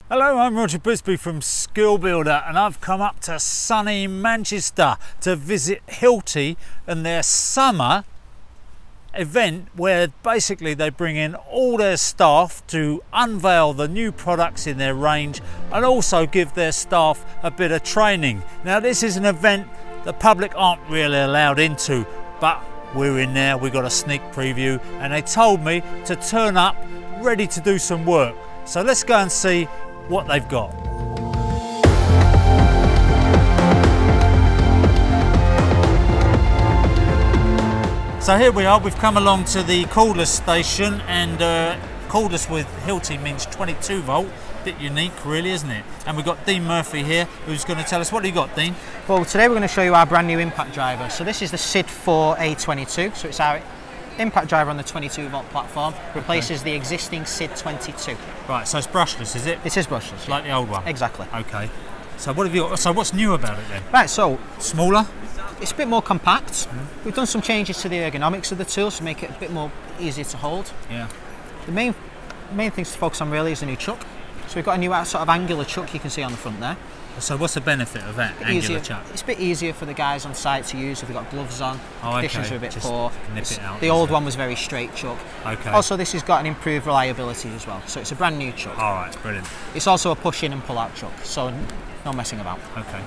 Hello, I'm Roger Bisbee from Skill Builder, and I've come up to sunny Manchester to visit Hilti and their summer event where basically they bring in all their staff to unveil the new products in their range and also give their staff a bit of training. Now this is an event the public aren't really allowed into, but we're in there, we got a sneak preview, and they told me to turn up ready to do some work. So let's go and see what they've got. So here we are, we've come along to the Cordless station, and Cordless with Hilti means 22 volt, bit unique really, isn't it? And we've got Dean Murphy here who's going to tell us, what do you got, Dean? Well, today we're going to show you our brand new impact driver. So this is the SID 4-A22, so it's our impact driver on the 22 volt platform, replaces the existing SID 22. Right, so it's brushless, is it? It is brushless. Like the old one? Exactly. Okay. So what have you got? So what's new about it then? Right, so smaller? It's a bit more compact. We've done some changes to the ergonomics of the tool to make it a bit more easier to hold. Yeah. The main things to focus on really is the new chuck. So we've got a new sort of angular chuck you can see on the front there. So what's the benefit of that angular chuck? It's a bit easier for the guys on site to use if they've got gloves on. Oh, conditions okay. are a bit Just poor. Nip it out, the old one was very straight chuck. Okay. Also, this has got an improved reliability as well. So it's a brand new chuck. All right, brilliant. It's also a push in and pull out chuck, so no messing about. Okay.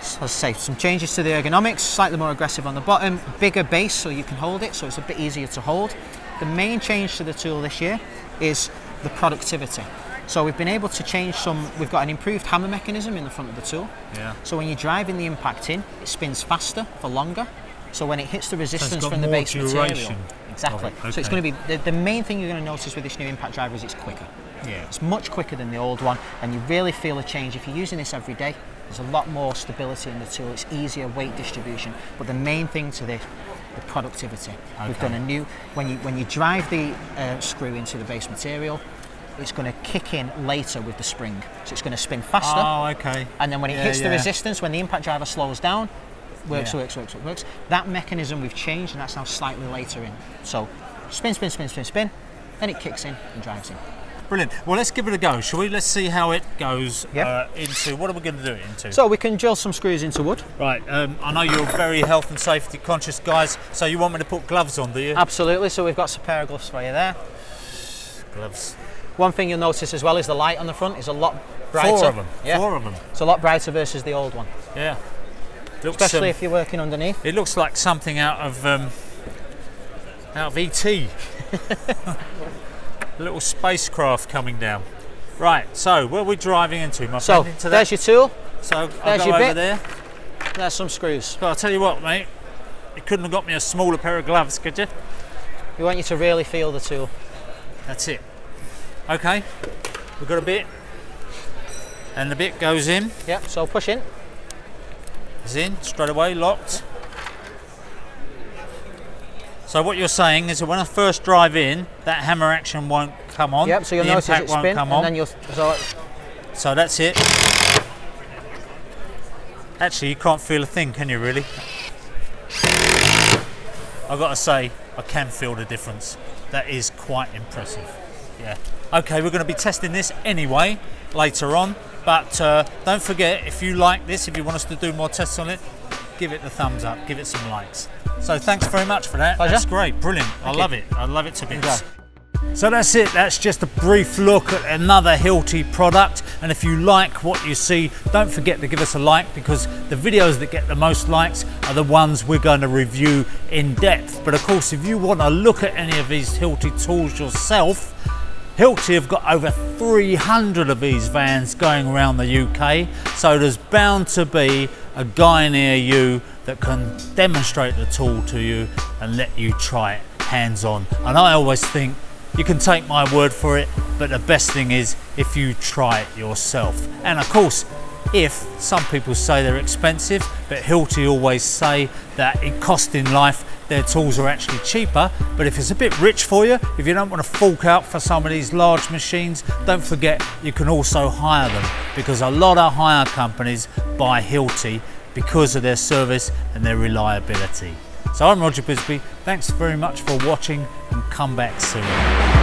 So as I say, some changes to the ergonomics, slightly more aggressive on the bottom, bigger base so you can hold it, so it's a bit easier to hold. The main change to the tool this year is the productivity. So we've been able to change we've got an improved hammer mechanism in the front of the tool. Yeah. So when you're driving the impact in, it spins faster for longer. So when it hits the resistance from the base material. Exactly. Okay. So it's going to be, the main thing you're going to notice with this new impact driver is it's quicker. Yeah. It's much quicker than the old one, and you really feel a change. If you're using this every day, there's a lot more stability in the tool, it's easier weight distribution. But the main thing to this, the productivity. Okay. We've done a new, when you drive the screw into the base material, it's going to kick in later with the spring. So it's going to spin faster. Oh, okay. And then when it hits the resistance, when the impact driver slows down, works. That mechanism we've changed, and that's now slightly later in. So spin, spin, spin, spin, spin, then it kicks in and drives in. Brilliant. Well, let's give it a go, shall we? Let's see how it goes into, what are we going to do it into? So we can drill some screws into wood. Right, I know you're very health and safety conscious guys, so you want me to put gloves on, do you? Absolutely, so we've got a pair of gloves for you there. Gloves. One thing you'll notice as well is the light on the front is a lot brighter. Four of them. Yeah. 4 of them. It's a lot brighter versus the old one. Yeah. Looks, especially if you're working underneath. It looks like something out of E.T. A little spacecraft coming down. Right, so where are we driving into, my friend? Into there's your tool. So there's I'll go your over bit. there. There's some screws. Well, I'll tell you what, mate. You couldn't have got me a smaller pair of gloves, could you? We want you to really feel the tool. That's it. Okay, we've got a bit, and the bit goes in. Yep, so push in. It's in, straight away, locked. So what you're saying is that when I first drive in, that hammer action won't come on. Yep, so you'll notice it spin, and then you'll... So that's it. Actually, you can't feel a thing, can you really? I've got to say, I can feel the difference. That is quite impressive. Yeah. Okay, we're going to be testing this anyway later on, but don't forget, if you like this, if you want us to do more tests on it, give it the thumbs up, give it some likes. So thanks very much for that. Pleasure. That's great, brilliant. I love it. I love it to bits. So that's it, that's just a brief look at another Hilti product, and if you like what you see, don't forget to give us a like, because the videos that get the most likes are the ones we're going to review in depth. But of course, if you want to look at any of these Hilti tools yourself, Hilti have got over 300 of these vans going around the UK, so there's bound to be a guy near you that can demonstrate the tool to you and let you try it hands-on. And I always think you can take my word for it, but the best thing is if you try it yourself. And of course, if some people say they're expensive, but Hilti always say that in cost in life, their tools are actually cheaper. But if it's a bit rich for you, if you don't want to fork out for some of these large machines, don't forget you can also hire them, because a lot of hire companies buy Hilti because of their service and their reliability. So I'm Roger Bisbee, thanks very much for watching, and come back soon.